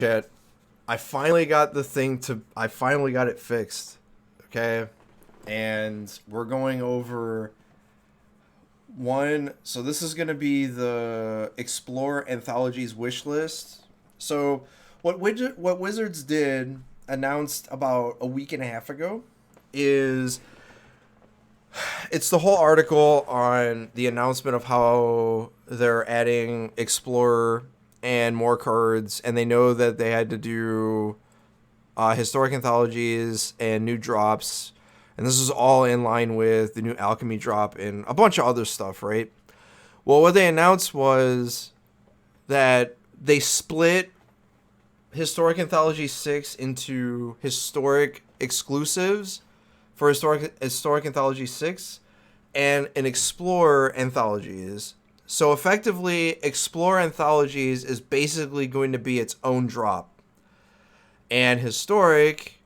Shit. I finally got I finally got it fixed. Okay. And we're going over one. So this is going to be the Explore Anthologies wish list. So what Wizards did, announced about a week and a half ago, is it's the whole article on the announcement of how they're adding Explorer and more cards, and they know that they had to do historic anthologies and new drops, and this is all in line with the new alchemy drop and a bunch of other stuff, right? Well, what they announced was that they split Historic Anthology 6 into historic exclusives for Historic Anthology 6 and an Explore Anthologies. So effectively, Explore Anthologies is basically going to be its own drop. And Historic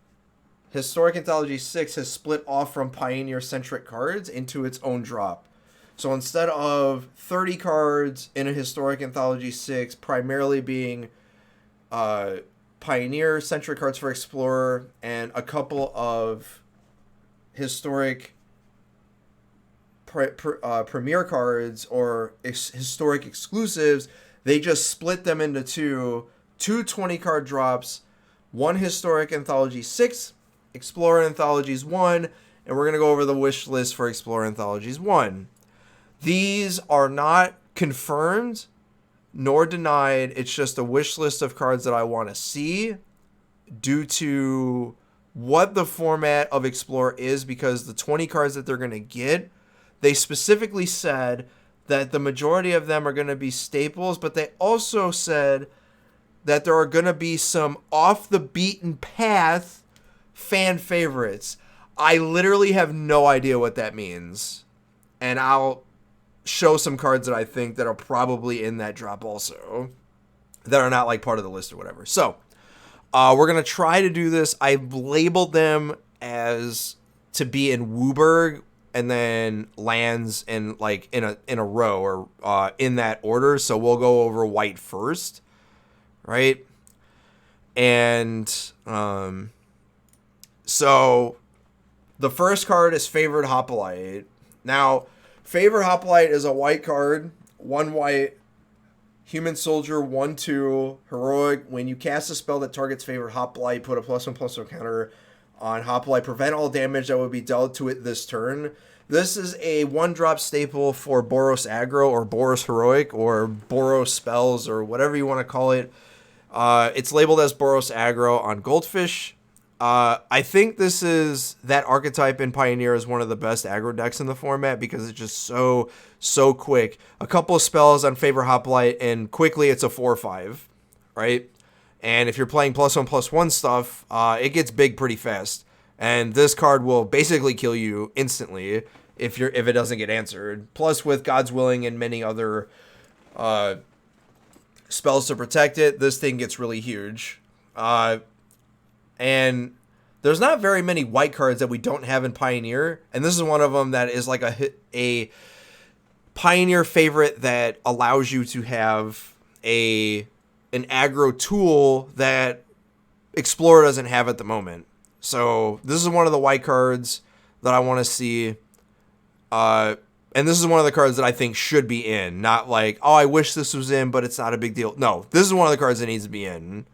Anthology 6 has split off from Pioneer-centric cards into its own drop. So instead of 30 cards in a Historic Anthology 6 primarily being Pioneer-centric cards for Explorer and a couple of historic premier cards or historic exclusives, they just split them into two 20-card drops, one Historic Anthology 6, Explorer Anthologies 1, and we're going to go over the wish list for Explorer Anthologies 1. These are not confirmed nor denied. It's just a wish list of cards that I want to see due to what the format of Explorer is, because the 20 cards that they're going to get, they specifically said that the majority of them are going to be staples, but they also said that there are going to be some off the beaten path fan favorites. I literally have no idea what that means, and I'll show some cards that I think that are probably in that drop also, that are not like part of the list or whatever. So we're going to try to do this. I've labeled them as to be in Wooburg and then lands in like in a row or in that order. So we'll go over white first, right? And so the first card is Favored Hopalite. Now, Favored Hopalite is a white card, 1 white, Human Soldier, 1/2, heroic. When you cast a spell that targets Favored Hopalite, put a +1/+1 counter on Hopalite. Prevent all damage that would be dealt to it this turn. This is a 1-drop staple for Boros Aggro or Boros Heroic or Boros Spells or whatever you want to call it. It's labeled as Boros Aggro on Goldfish. I think this is that archetype in Pioneer is one of the best aggro decks in the format because it's just so quick. A couple of spells on Favor Hoplite and quickly it's a 4/5, right? And if you're playing +1/+1 stuff, it gets big pretty fast. And this card will basically kill you instantly if it doesn't get answered. Plus with God's Willing and many other spells to protect it, this thing gets really huge. And there's not very many white cards that we don't have in Pioneer, and this is one of them that is like a Pioneer favorite that allows you to have an aggro tool that Explorer doesn't have at the moment. So this is one of the white cards that I want to see, and this is one of the cards that I think should be in, not like, oh, I wish this was in, but it's not a big deal. No, this is one of the cards that needs to be in.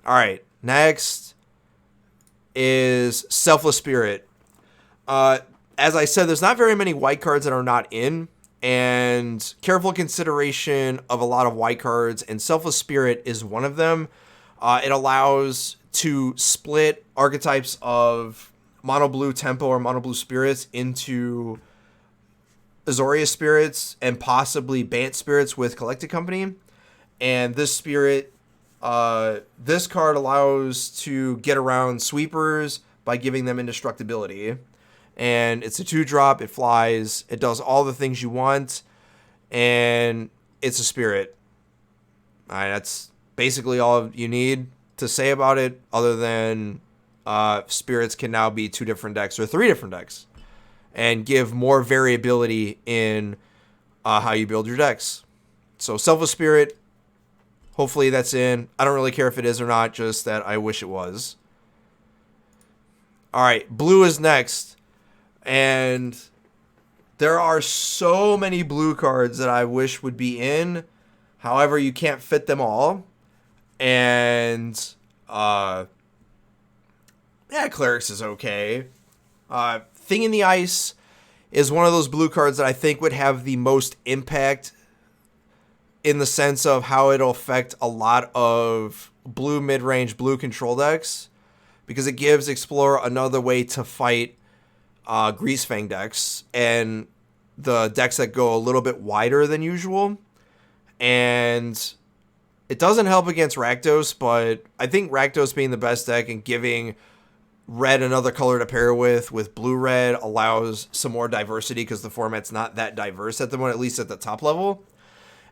All right. Next is Selfless Spirit. As I said, there's not very many white cards that are not in, and careful consideration of a lot of white cards, and Selfless Spirit is one of them. It allows to split archetypes of mono blue tempo or mono blue spirits into Azorius spirits and possibly Bant spirits with Collected Company. And this spirit, this card allows to get around sweepers by giving them indestructibility. And it's a 2-drop, it flies, it does all the things you want, and it's a spirit. All right, that's basically all you need to say about it, other than spirits can now be 2 different decks or 3 different decks and give more variability in how you build your decks. So Selfless Spirit, Hopefully that's in. I don't really care if it is or not, just that I wish it was. All right, blue is next. And there are so many blue cards that I wish would be in. However, you can't fit them all. And, Clerics is okay. Thing in the Ice is one of those blue cards that I think would have the most impact in the sense of how it'll affect a lot of blue mid-range, blue control decks, because it gives Explorer another way to fight Greasefang decks and the decks that go a little bit wider than usual. And it doesn't help against Rakdos, but I think Rakdos being the best deck and giving red another color to pair with blue-red allows some more diversity because the format's not that diverse at the moment, at least at the top level.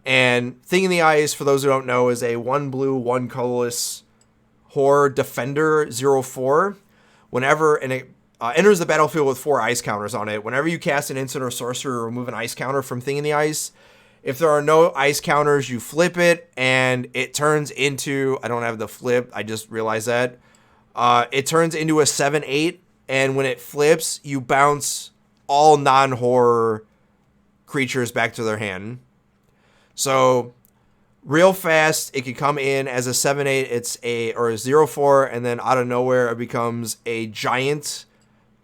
And Thing in the Ice, for those who don't know, is a 1 blue, 1 colorless horror defender 0/4. Whenever it enters the battlefield with 4 ice counters on it, whenever you cast an instant or sorcery or remove an ice counter from Thing in the Ice, if there are no ice counters, you flip it and it turns into, I don't have the flip, I just realized that. It turns into a 7/8, and when it flips, you bounce all non-horror creatures back to their hand. So, real fast, it can come in as a 7/8, or a 0/4, and then out of nowhere, it becomes a giant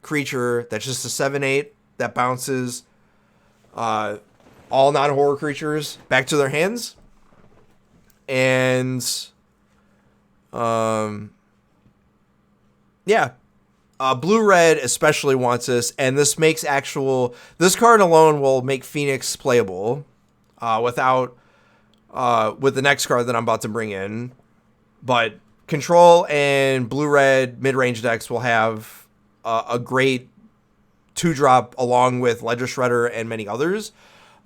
creature that's just a 7/8 that bounces all non-horror creatures back to their hands. And, blue-red especially wants this, and this makes this card alone will make Phoenix playable with the next card that I'm about to bring in. But Control and blue-red mid-range decks will have a great 2-drop along with Ledger Shredder and many others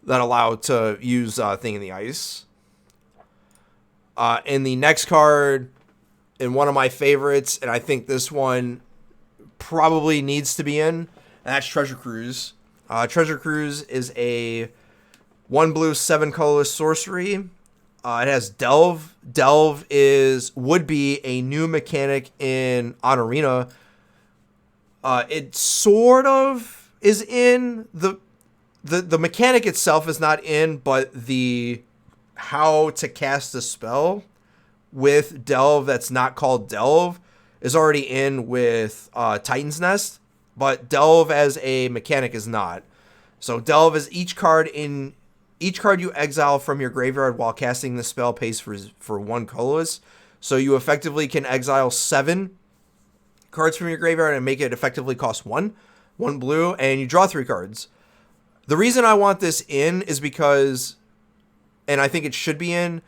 that allow to use Thing in the Ice. In the next card, in one of my favorites, and I think this one probably needs to be in, and that's Treasure Cruise. Treasure Cruise is a 1 blue, 7 colorless sorcery. It has Delve. Delve would be a new mechanic in On Arena. It sort of is in the mechanic itself is not in, but the how to cast a spell with Delve that's not called Delve is already in with Titan's Nest, but Delve as a mechanic is not. So Delve is each card you exile from your graveyard while casting the spell pays for 1 colorless. So you effectively can exile 7 cards from your graveyard and make it effectively cost 1 blue, and you draw 3 cards. The reason I want this in is because, and I think it should be in,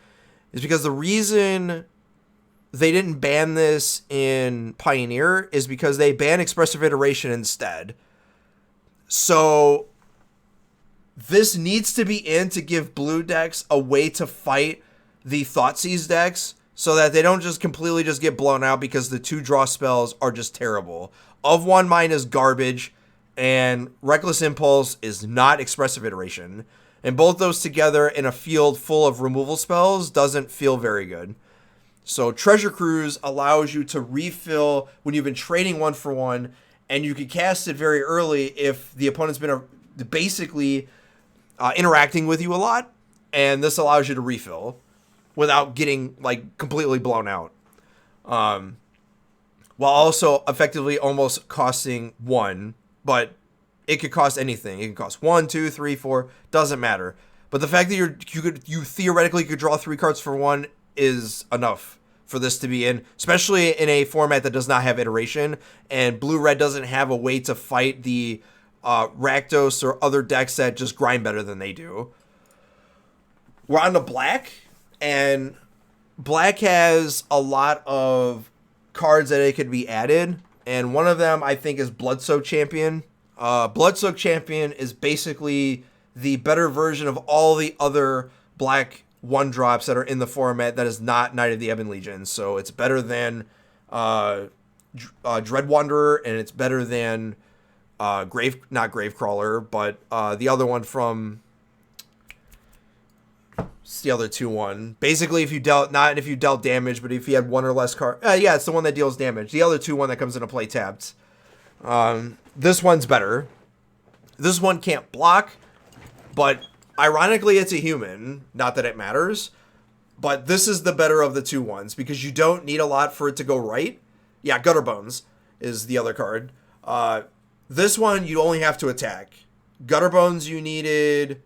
is because the reason they didn't ban this in Pioneer is because they banned Expressive Iteration instead. So this needs to be in to give blue decks a way to fight the Thoughtseize decks so that they don't just completely just get blown out because the 2-draw spells are just terrible. Of One Mind is garbage, and Reckless Impulse is not Expressive Iteration. And both those together in a field full of removal spells doesn't feel very good. So Treasure Cruise allows you to refill when you've been trading 1 for 1, and you can cast it very early if the opponent's been basically interacting with you a lot, and this allows you to refill without getting completely blown out, while also effectively almost costing 1. But it could cost anything. It can cost 1, 2, 3, 4, doesn't matter. But the fact that you theoretically could draw 3 cards for 1 is enough for this to be in, especially in a format that does not have iteration, and blue-red doesn't have a way to fight the Rakdos or other decks that just grind better than they do. We're on to black, and black has a lot of cards that it could be added, and one of them I think is Bloodsoaked Champion. Bloodsoaked Champion is basically the better version of all the other black 1-drops that are in the format that is not Knight of the Ebon Legion. So it's better than Dread Wanderer, and it's better than not Gravecrawler, but the other one from It's the other 2/1. Basically, if you dealt, not if you dealt damage, but if you had one or less card. Yeah, it's the one that deals damage. The other 2/1 that comes into play tapped. This one's better. This one can't block, but ironically, it's a human. Not that it matters. But this is the better of the 2/1s because you don't need a lot for it to go right. Yeah, Gutter Bones is the other card. This one, you only have to attack. Gutter Bones, you needed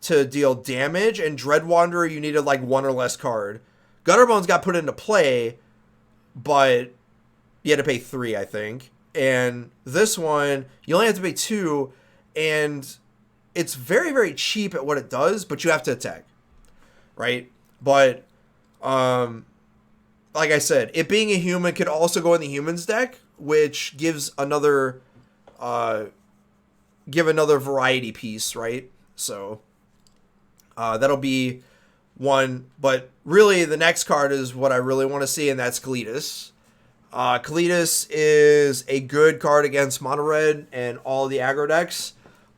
to deal damage, and Dread Wanderer, you needed like one or less card. Gutter Bones got put into play, but you had to pay 3, I think. And this one, you only have to pay 2, and it's very, very cheap at what it does, but you have to attack, right? But, like I said, it being a human could also go in the humans deck, which gives another, variety piece, right? So, that'll be one, but really the next card is what I really want to see, and that's Cletus. Cletus is a good card against mono red and all the aggro decks,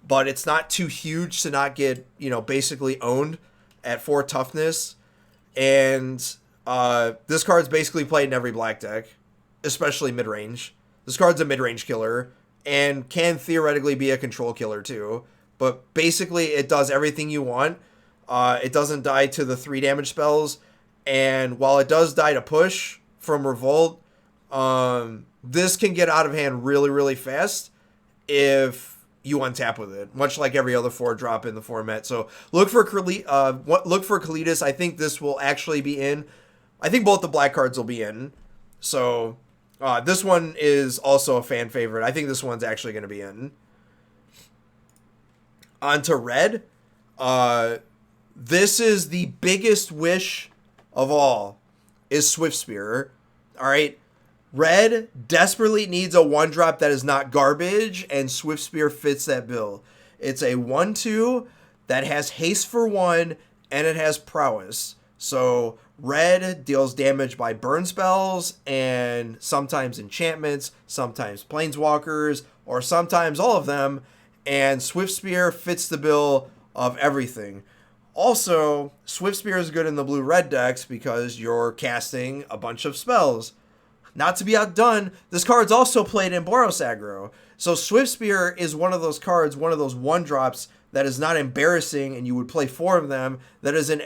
but it's not too huge to not get, basically owned at 4 toughness. And this card's basically played in every black deck, especially mid-range. This card's a mid-range killer and can theoretically be a control killer too. But basically it does everything you want. It doesn't die to the 3 damage spells. And while it does die to push from Revolt, this can get out of hand really, really fast if you untap with it, much like every other 4-drop in the format. So look for Cletus. I think this will actually be in. I think both the black cards will be in. So this one is also a fan favorite. I think this one's actually going to be in. On to red. This is the biggest wish of all, is Swift Spear. All right. Red desperately needs a 1-drop that is not garbage, and Swift Spear fits that bill. It's a 1/2 that has haste for 1, and it has prowess. So red deals damage by burn spells, and sometimes enchantments, sometimes planeswalkers, or sometimes all of them, and Swift Spear fits the bill of everything. Also, Swift Spear is good in the blue-red decks because you're casting a bunch of spells. Not to be outdone, this card's also played in Boros aggro. So Swift Spear is one of those cards, one of those 1-drops that is not embarrassing, and you would play 4 of them, that is in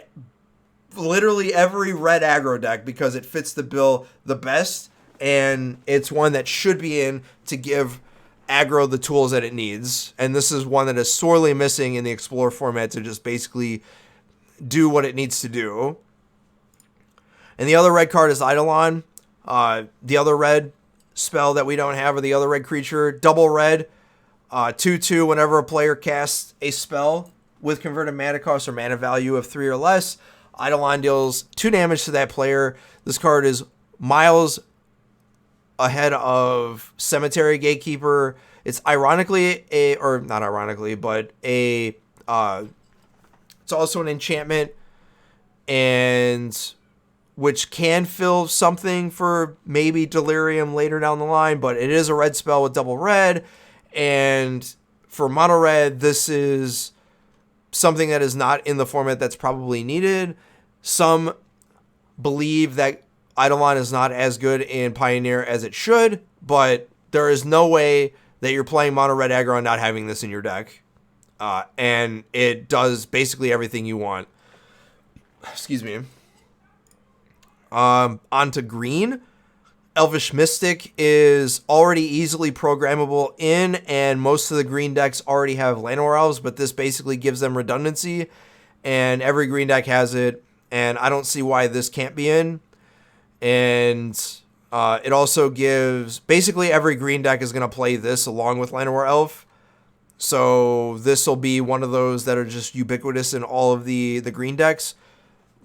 literally every red aggro deck because it fits the bill the best, and it's one that should be in to give aggro the tools that it needs. And this is one that is sorely missing in the Explorer format to just basically do what it needs to do. And the other red card is Eidolon. The other red spell that we don't have, or the other red creature, double red, 2/2 whenever a player casts a spell with converted mana cost or mana value of 3 or less, Eidolon deals 2 damage to that player. This card is miles ahead of Cemetery Gatekeeper. It's ironically it's also an enchantment, and which can fill something for maybe Delirium later down the line, but it is a red spell with double red, and for mono red, this is something that is not in the format that's probably needed. Some believe that Eidolon is not as good in Pioneer as it should, but there is no way that you're playing mono red aggro and not having this in your deck. And it does basically everything you want. Excuse me. Onto green. Elvis Mystic is already easily programmable in, and most of the green decks already have Llanowar Elves, but this basically gives them redundancy, and every green deck has it, and I don't see why this can't be in. And it also gives, basically every green deck is going to play this along with Llanowar Elf, so this will be one of those that are just ubiquitous in all of the green decks.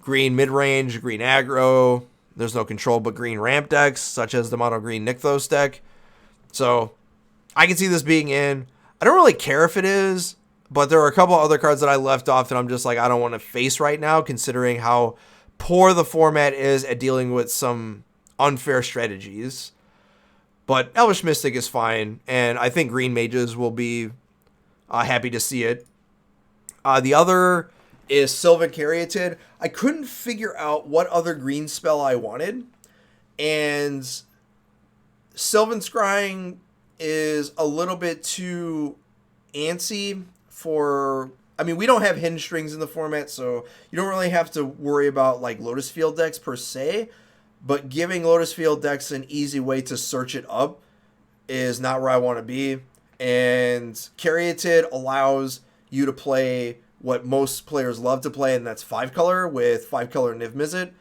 Green mid-range, green aggro, there's no control but green ramp decks, such as the mono green Nykthos deck. So I can see this being in. I don't really care if it is, but there are a couple other cards that I left off that I'm just like, I don't want to face right now, considering how poor the format is at dealing with some unfair strategies. But Elvish Mystic is fine, and I think green mages will be happy to see it. The other is Silvacarriotid. I couldn't figure out what other green spell I wanted, and Sylvan Scrying is a little bit too antsy for... I mean, we don't have hidden strings in the format, so you don't really have to worry about like Lotus Field decks per se, but giving Lotus Field decks an easy way to search it up is not where I want to be. And Caryatid allows you to play what most players love to play, and that's 5-color with 5-color Niv Mizzet.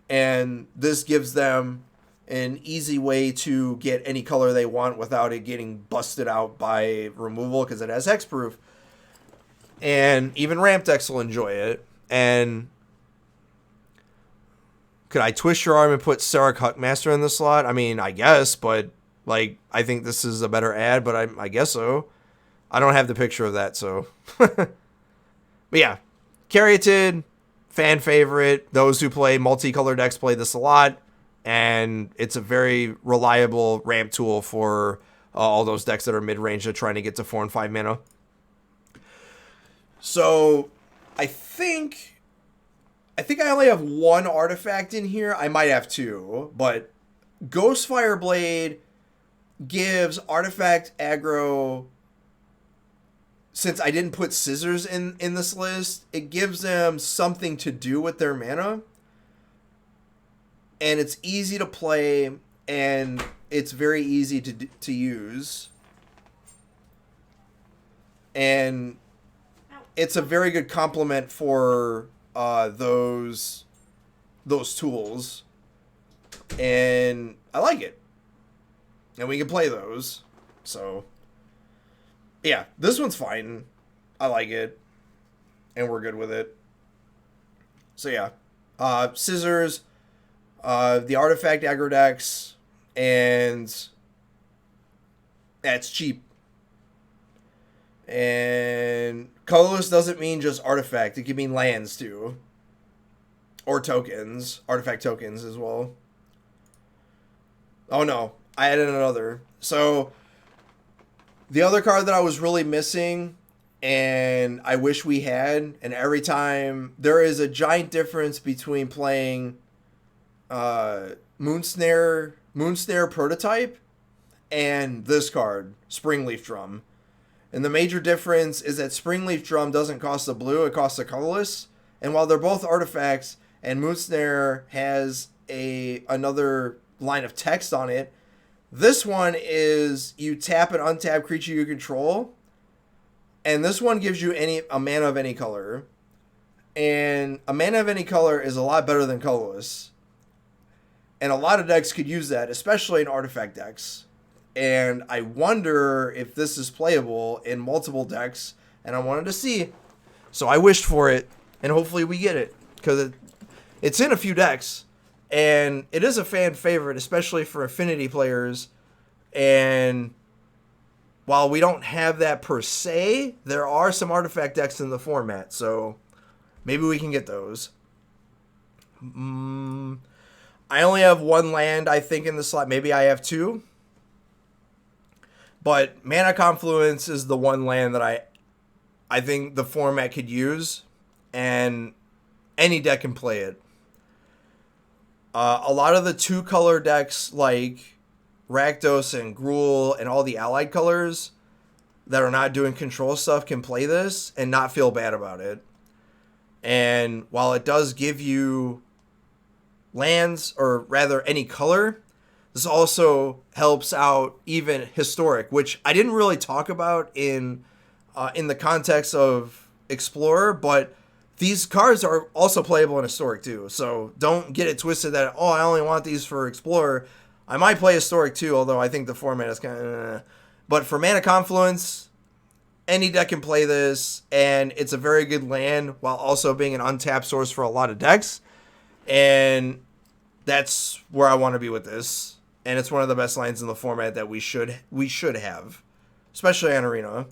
And this gives them an easy way to get any color they want without it getting busted out by removal because it has hexproof. And even ramp decks will enjoy it. And could I twist your arm and put Sarek Huckmaster in the slot? I mean, I guess, but like, I think this is a better ad, but I guess so. I don't have the picture of that, so. But yeah, Caryatid, fan favorite. Those who play multicolor decks play this a lot, and it's a very reliable ramp tool for all those decks that are mid-range that are trying to get to 4 and 5 mana. So, I think I only have one artifact in here. I might have two, but Ghostfireblade gives artifact aggro. Since I didn't put scissors in this list, it gives them something to do with their mana. And it's easy to play, and it's very easy to use. And it's a very good complement for those tools. And I like it. And we can play those. So, yeah, this one's fine. I like it. And we're good with it. So, yeah. Scissors, the artifact aggro decks, and that's cheap. And colorless doesn't mean just artifact. It can mean lands, too. Or tokens. Artifact tokens as well. Oh, no. I added another. So, the other card that I was really missing, and I wish we had, and every time, there is a giant difference between playing Moonsnare Prototype and this card, Springleaf Drum. And the major difference is that Springleaf Drum doesn't cost a blue, it costs a colorless. And while they're both artifacts, and Moonsnare has another line of text on it, this one is you tap an untapped creature you control, and this one gives you a mana of any color. And a mana of any color is a lot better than colorless. And a lot of decks could use that, especially in artifact decks. And I wonder if this is playable in multiple decks, and I wanted to see. So I wished for it, and hopefully we get it, because it's in a few decks, and it is a fan favorite, especially for Affinity players. And while we don't have that per se, there are some artifact decks in the format, so maybe we can get those. I only have one land, I think, in the slot. Maybe I have two. But Mana Confluence is the one land that I think the format could use, and any deck can play it. A lot of the 2-color decks like Rakdos and Gruul and all the allied colors that are not doing control stuff can play this and not feel bad about it. And while it does give you lands, or rather any color, this also helps out even historic, which I didn't really talk about in the context of Explorer, but these cards are also playable in historic too. So don't get it twisted that, oh, I only want these for Explorer. I might play historic too, although I think the format is kind of... But for Mana Confluence, any deck can play this, and it's a very good land while also being an untapped source for a lot of decks. And that's where I want to be with this. And it's one of the best lands in the format that we should have, especially on Arena.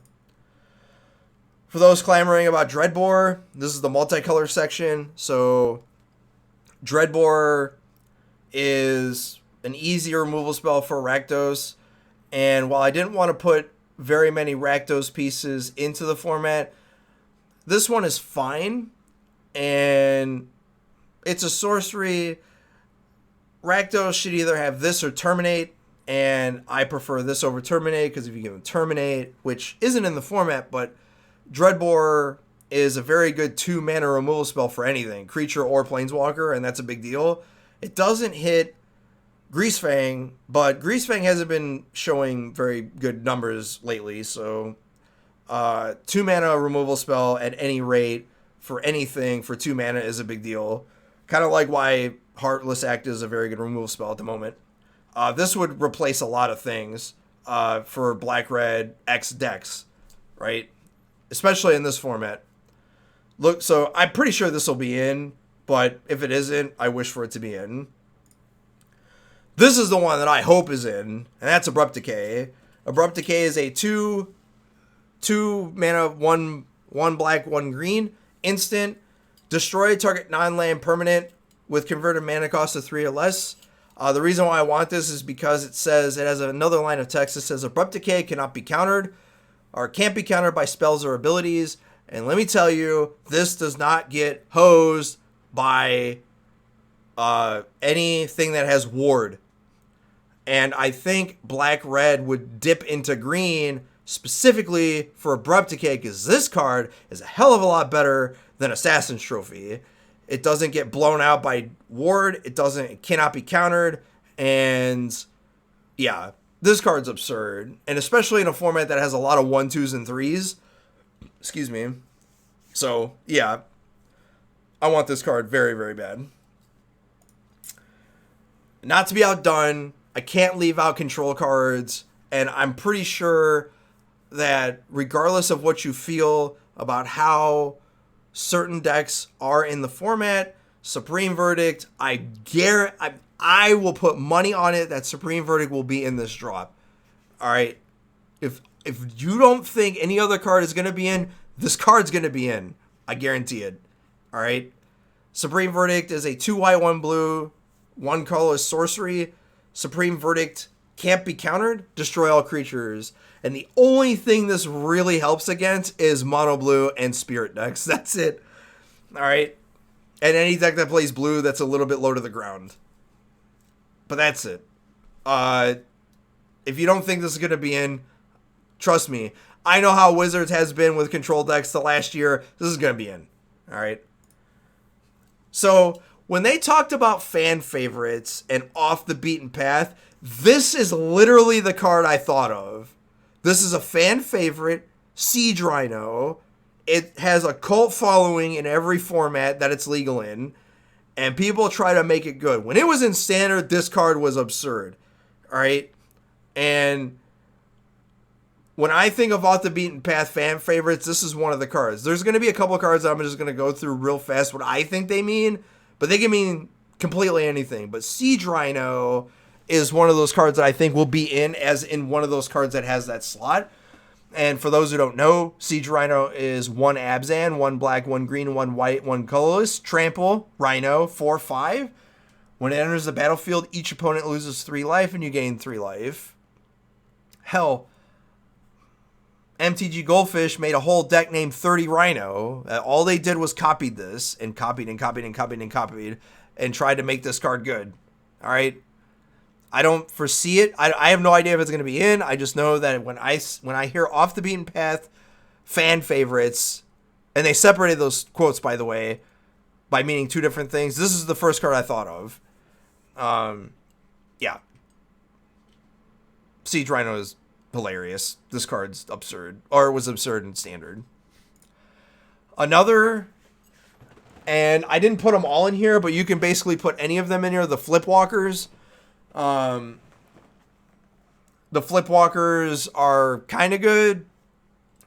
For those clamoring about Dreadboard, this is the multicolor section. So Dreadboard is an easy removal spell for Rakdos. And while I didn't want to put very many Rakdos pieces into the format, this one is fine. And it's a sorcery. Rakdos should either have this or Terminate, and I prefer this over Terminate, because if you give him Terminate, which isn't in the format, but Dreadboard is a very good 2-mana removal spell for anything, creature or planeswalker, and that's a big deal. It doesn't hit Greasefang, but Greasefang hasn't been showing very good numbers lately, so 2-mana removal spell at any rate for anything for 2 mana is a big deal. Kind of like why Heartless Act is a very good removal spell at the moment. This would replace a lot of things for Black-Red X decks, right? Especially in this format. Look, so I'm pretty sure this will be in, but if it isn't, I wish for it to be in. This is the one that I hope is in, and that's Abrupt Decay. Abrupt Decay is a 2 mana, 1 black, 1 green, instant. Destroy target non-land permanent with converted mana cost of 3 or less. The reason why I want this is because it says, it has another line of text that says Abrupt Decay cannot be countered, or can't be countered by spells or abilities. And let me tell you, this does not get hosed by anything that has ward. And I think Black-Red would dip into green specifically for Abrupt Decay, because this card is a hell of a lot better than Assassin's Trophy. It doesn't get blown out by ward. It cannot be countered. And yeah, this card's absurd. And especially in a format that has a lot of 1, 2s, and 3s. Excuse me. So yeah, I want this card very, very bad. Not to be outdone, I can't leave out control cards. And I'm pretty sure that regardless of what you feel about how certain decks are in the format, Supreme Verdict, I will put money on it that Supreme Verdict will be in this drop. All right. If you don't think any other card is going to be in, this card's going to be in. I guarantee it. All right. Supreme Verdict is a 2 white, 1 blue, 1 colorless sorcery. Supreme Verdict can't be countered. Destroy all creatures. And the only thing this really helps against is mono blue and spirit decks. That's it. All right. And any deck that plays blue that's a little bit low to the ground. But that's it. If you don't think this is going to be in, trust me. I know how Wizards has been with control decks the last year. This is going to be in. All right. So when they talked about fan favorites and off the beaten path, this is literally the card I thought of. This is a fan favorite, Siege Rhino. It has a cult following in every format that it's legal in, and people try to make it good. When it was in Standard, this card was absurd. All right? And when I think of off the beaten path fan favorites, this is one of the cards. There's going to be a couple of cards that I'm just going to go through real fast what I think they mean, but they can mean completely anything. But Siege Rhino is one of those cards that I think will be in as in one of those cards that has that slot. And for those who don't know, Siege Rhino is 1 Abzan, 1 black, 1 green, 1 white, 1 colorless. Trample, Rhino, 4/5. When it enters the battlefield, each opponent loses 3 life and you gain 3 life. Hell, MTG Goldfish made a whole deck named 30 Rhino. All they did was copied this and copied and copied and copied and copied and tried to make this card good. All right. I don't foresee it. I have no idea if it's going to be in. I just know that when I hear off the beaten path fan favorites, and they separated those quotes, by the way, by meaning 2 different things. This is the first card I thought of. Yeah. Siege Rhino is hilarious. This card's absurd, or it was absurd in Standard. Another, and I didn't put them all in here, but you can basically put any of them in here. The Flipwalkers. The Flipwalkers are kind of good.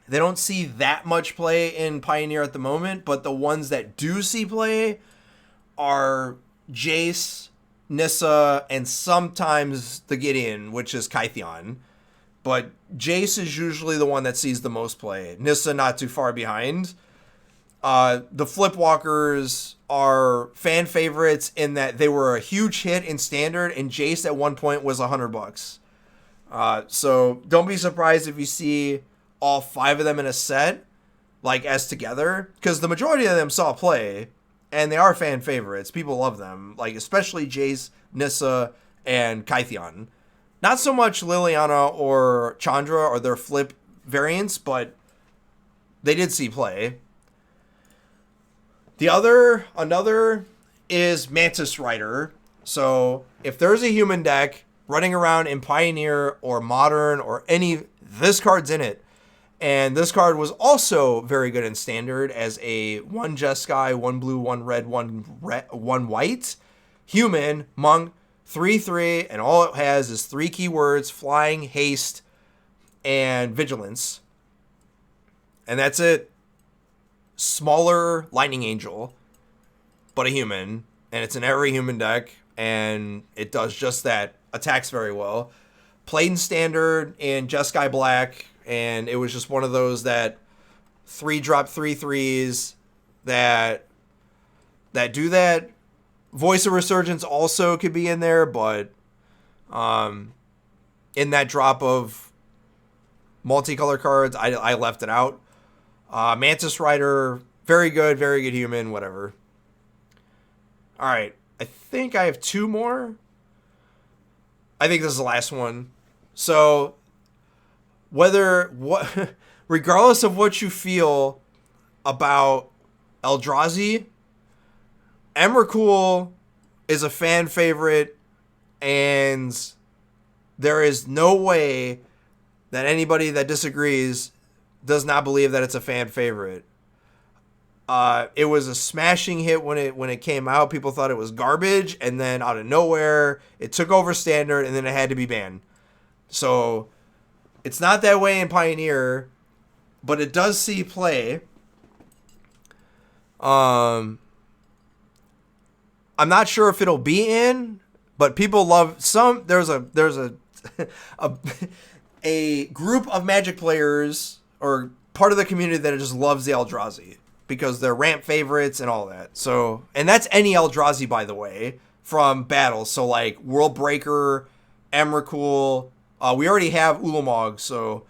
They don't see that much play in Pioneer at the moment, but the ones that do see play are Jace, Nissa, and sometimes the Gideon, which is Kytheon. But Jace is usually the one that sees the most play. Nissa not too far behind. The Flipwalkers are fan favorites in that they were a huge hit in Standard, and Jace at one point was $100. So don't be surprised if you see all 5 of them in a set. like as together, because the majority of them saw play, and they are fan favorites. People love them, like especially Jace, Nissa, and Kytheon. Not so much Liliana or Chandra or their flip variants, but they did see play. Another is Mantis Writer. So if there's a human deck running around in Pioneer or Modern or any, this card's in it. And this card was also very good in Standard as a 1 Jeskai, 1 blue, 1 red, 1 white, human, monk, 3/3, and all it has is 3 keywords: flying, haste, and vigilance. And that's it. Smaller Lightning Angel, but a human, and it's in every human deck, and it does just that. Attacks very well. Played in Standard in Jeskai Black, and it was just one of those that 3-drop 3/3s that do that. Voice of Resurgence also could be in there, but in that drop of multicolor cards, I left it out. Mantis Writer, very good human, whatever. All right, I think I have 2 more. I think this is the last one. So, regardless of what you feel about Eldrazi, Emrakul is a fan favorite, and there is no way that anybody that disagrees does not believe that it's a fan favorite. It was a smashing hit when it came out. People thought it was garbage, and then out of nowhere, it took over Standard, and then it had to be banned. So it's not that way in Pioneer, but it does see play. I'm not sure if it'll be in, but people love some. There's a a group of Magic players or part of the community that just loves the Eldrazi because they're ramp favorites and all that. So, and that's any Eldrazi, by the way, from battles. So like World Breaker, Emrakul. We already have Ulamog, so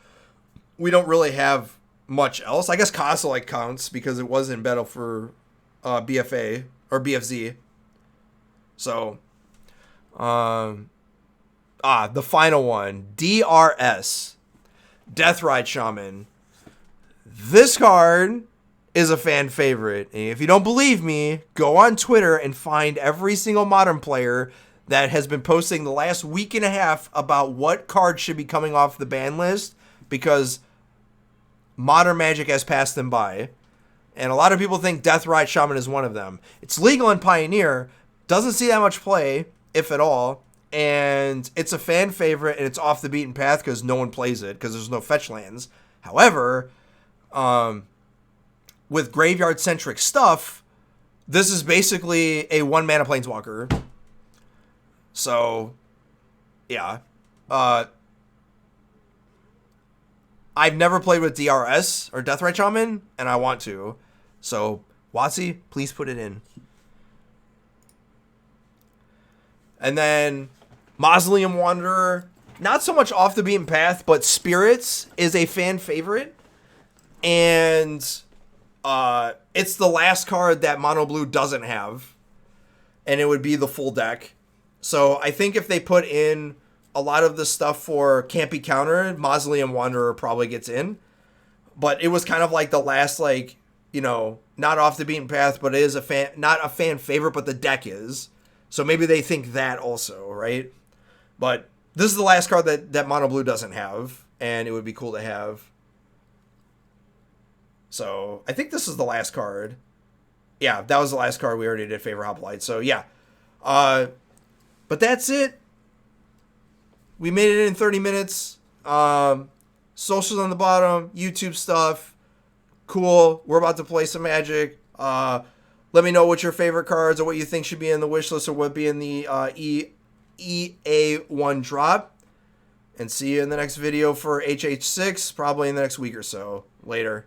we don't really have much else. I guess Cossalike counts because it was in battle for BFA or BFZ. So, the final one, DRS, Deathride Shaman. This card is a fan favorite. And if you don't believe me, go on Twitter and find every single Modern player that has been posting the last week and a half about what card should be coming off the ban list, because Modern Magic has passed them by. And a lot of people think Deathride Shaman is one of them. It's legal in Pioneer, doesn't see that much play, if at all, and it's a fan favorite, and it's off the beaten path because no one plays it because there's no fetch lands. However, with graveyard-centric stuff, this is basically a 1-mana Planeswalker. So, yeah. I've never played with DRS or Deathride Shaman, and I want to. So, WotC, please put it in. And then Mausoleum Wanderer, not so much off the beaten path, but Spirits is a fan favorite. And it's the last card that Mono Blue doesn't have. And it would be the full deck. So I think if they put in a lot of the stuff for can't be countered, Mausoleum Wanderer probably gets in. But it was kind of like the last, like, you know, not off the beaten path, but it is a fan, not a fan favorite, but the deck is. So maybe they think that also, right? But this is the last card that Mono Blue doesn't have, and it would be cool to have. So I think this is the last card. Yeah, that was the last card. We already did Favor Hopalite. So yeah. But that's it. We made it in 30 minutes. Socials on the bottom, YouTube stuff. Cool. We're about to play some Magic. Let me know what your favorite cards or what you think should be in the wish list or what be in the EA1 drop. And see you in the next video for HH6, probably in the next week or so. Later.